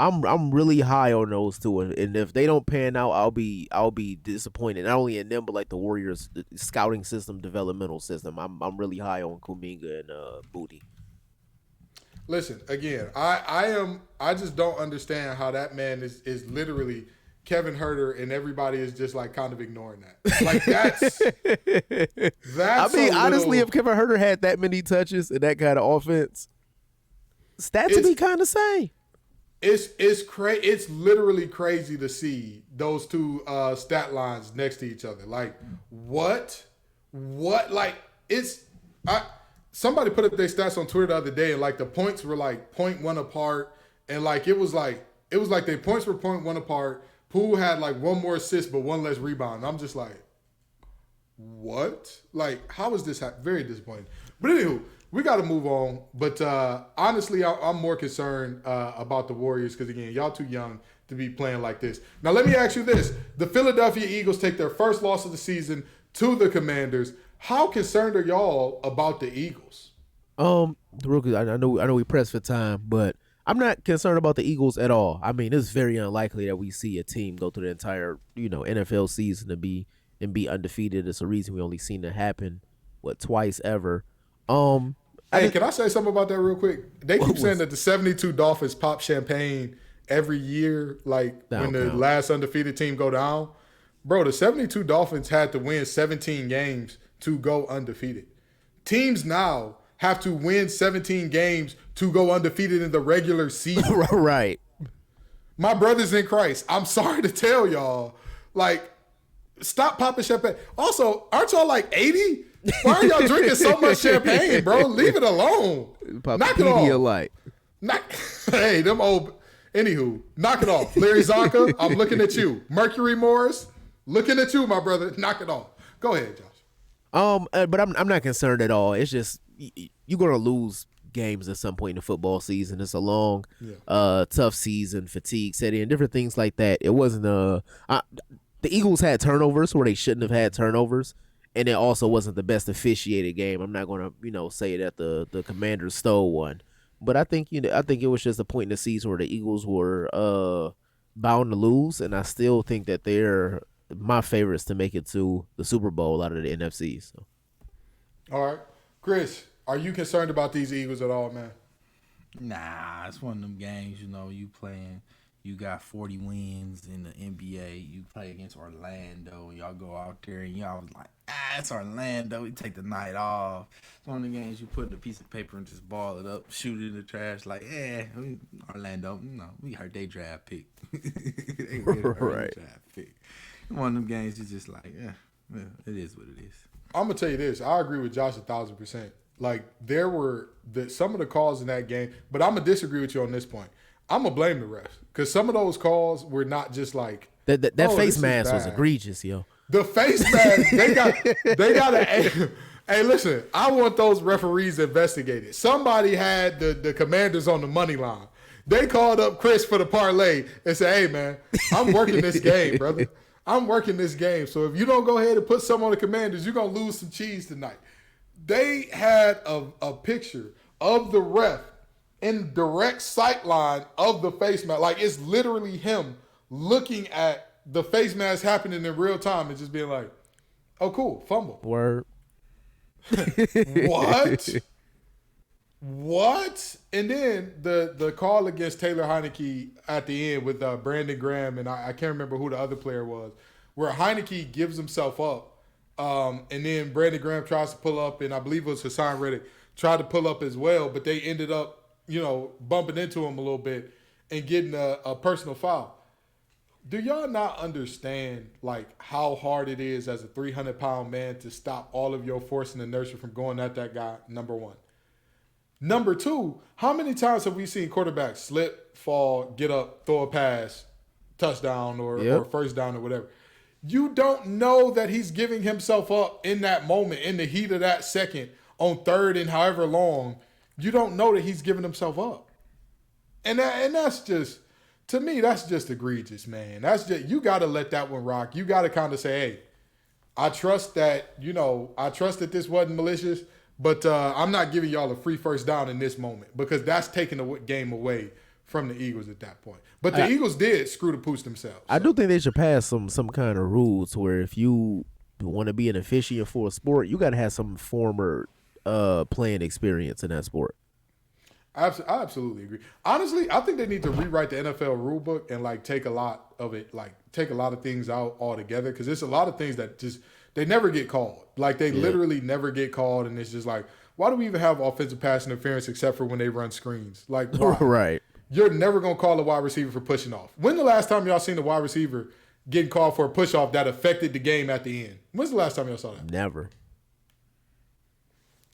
I'm really high on those two, and if they don't pan out, I'll be disappointed. Not only in them, but like the Warriors scouting system, developmental system. I'm really high on Kuminga and Moody. Listen, again, I just don't understand how that man is literally Kevin Huerter, and everybody is just like kind of ignoring that. Like that's I mean, honestly, if Kevin Huerter had that many touches and that kind of offense, stats would be kind of same. It's literally crazy to see those two stat lines next to each other. Like what? Like somebody put up their stats on Twitter the other day, and like the points were like 0.1 apart, and like it was like their points were 0.1 apart. Poole had like one more assist but one less rebound. I'm just like, what? Like, how is this very disappointing? But anywho, we got to move on. But honestly, I'm more concerned about the Warriors because, again, y'all too young to be playing like this. Now, let me ask you this. The Philadelphia Eagles take their first loss of the season to the Commanders. How concerned are y'all about the Eagles? Rookie, I know we pressed for time, but I'm not concerned about the Eagles at all. I mean, it's very unlikely that we see a team go through the entire, NFL season and be undefeated. It's a reason we only seen it happen, twice ever. Hey, can I say something about that real quick? They keep saying that the 72 Dolphins pop champagne every year, like when the last undefeated team go down. Bro, the 72 Dolphins had to win 17 games to go undefeated. Teams now have to win 17 games to go undefeated in the regular season. Right. My brothers in Christ, I'm sorry to tell y'all, like, stop popping champagne. Also, aren't y'all like 80? Why are y'all drinking so much champagne, bro? Leave it alone. Knock it off. Hey, them old. Anywho, knock it off. Larry Zonka, I'm looking at you. Mercury Morris, looking at you, my brother. Knock it off. Go ahead, Josh. But I'm not concerned at all. It's just you're gonna lose games at some point in the football season. It's a long, tough season, fatigue set in, different things like that. It wasn't the Eagles had turnovers where they shouldn't have had turnovers, and it also wasn't the best officiated game. I'm not gonna say that the Commanders stole one, but I think it was just a point in the season where the Eagles were bound to lose, and I still think that they're my favorites to make it to the Super Bowl out of the NFC. So. All right. Chris, are you concerned about these Eagles at all, man? Nah, it's one of them games, you playing, you got 40 wins in the NBA, you play against Orlando, y'all go out there and y'all was like, it's Orlando, we take the night off. It's one of the games you put in a piece of paper and just ball it up, shoot it in the trash, like, Orlando, we heard they draft pick. They right. Draft pick. One of them games you just like, it is what it is. I'm gonna tell you this. I agree with Josh 1,000%. Like there were some of the calls in that game, but I'm gonna disagree with you on this point. I'm gonna blame the refs because some of those calls were not just like that face mask was egregious, yo. The face mask they got a. Hey, listen, I want those referees investigated. Somebody had the Commanders on the money line. They called up Chris for the parlay and said, "Hey, man, I'm working this game, brother. I'm working this game. So if you don't go ahead and put some on the Commanders, you're going to lose some cheese tonight." They had a picture of the ref in direct sight line of the face mask. Like, it's literally him looking at the face mask happening in real time and just being like, oh, cool, fumble. Word. What? What? And then the call against Taylor Heineke at the end with Brandon Graham, and I can't remember who the other player was, where Heineke gives himself up, and then Brandon Graham tries to pull up, and I believe it was Hassan Reddick tried to pull up as well, but they ended up, bumping into him a little bit and getting a personal foul. Do y'all not understand, like, how hard it is as a 300-pound man to stop all of your force and inertia from going at that guy, number one? Number two, how many times have we seen quarterbacks slip, fall, get up, throw a pass, touchdown or first down or whatever? You don't know that he's giving himself up in that moment, in the heat of that second, on third and however long. You don't know that he's giving himself up. And that's just, to me, that's just egregious, man. That's just, you got to let that one rock. You got to kind of say, hey, I trust that this wasn't malicious, but I'm not giving y'all a free first down in this moment because that's taking the game away from the Eagles at that point. But the Eagles did screw the pooch themselves. So. I do think they should pass some kind of rules where if you want to be an officiant for a sport, you got to have some former playing experience in that sport. I absolutely agree. Honestly, I think they need to rewrite the NFL rule book and take a lot of things out altogether because there's a lot of things that just they never get called. Like they literally never get called, and it's just like, why do we even have offensive pass interference except for when they run screens? Like, why? Right. You're never gonna call a wide receiver for pushing off. When the last time y'all seen a wide receiver getting called for a push off that affected the game at the end? When's the last time y'all saw that? Never.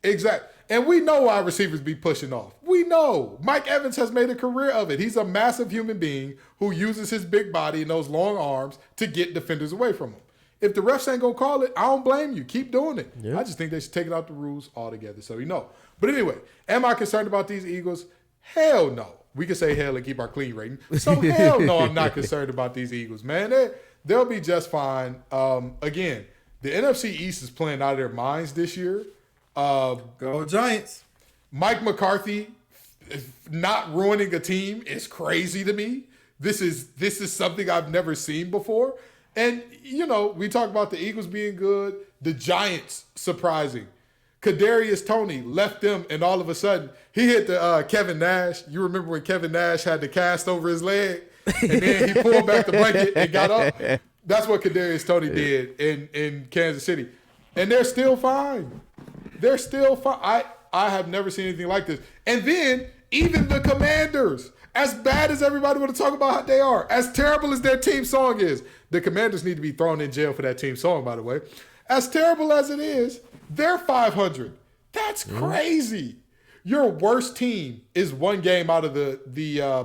Exactly. And we know wide receivers be pushing off. We know. Mike Evans has made a career of it. He's a massive human being who uses his big body and those long arms to get defenders away from him. If the refs ain't going to call it, I don't blame you. Keep doing it. Yeah. I just think they should take it out the rules altogether so you know. But anyway, am I concerned about these Eagles? Hell no. We can say hell and keep our clean rating. So hell no, I'm not concerned about these Eagles, man. They'll be just fine. Again, the NFC East is playing out of their minds this year. Go Giants. Mike McCarthy not ruining a team is crazy to me. This is something I've never seen before. And, we talk about the Eagles being good, the Giants surprising. Kadarius Toney left them, and all of a sudden, he hit the Kevin Nash. You remember when Kevin Nash had the cast over his leg, and then he pulled back the blanket and got up? That's what Kadarius Toney did in Kansas City. And they're still fine. They're still fine. I have never seen anything like this. And then, even the Commanders, as bad as everybody want to talk about how they are, as terrible as their team song is, the Commanders need to be thrown in jail for that team song, by the way. As terrible as it is, they're 500. That's crazy. Your worst team is one game out of the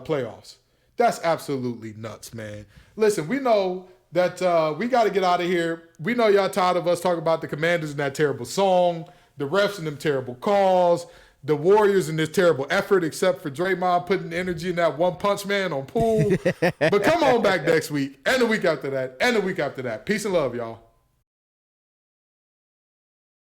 playoffs. That's absolutely nuts, man. Listen, we know that we got to get out of here. We know y'all tired of us talking about the Commanders and that terrible song, the refs and them terrible calls, the Warriors and this terrible effort, except for Draymond putting energy in that one punch man on Poole. But come on back next week and the week after that and the week after that. Peace and love, y'all.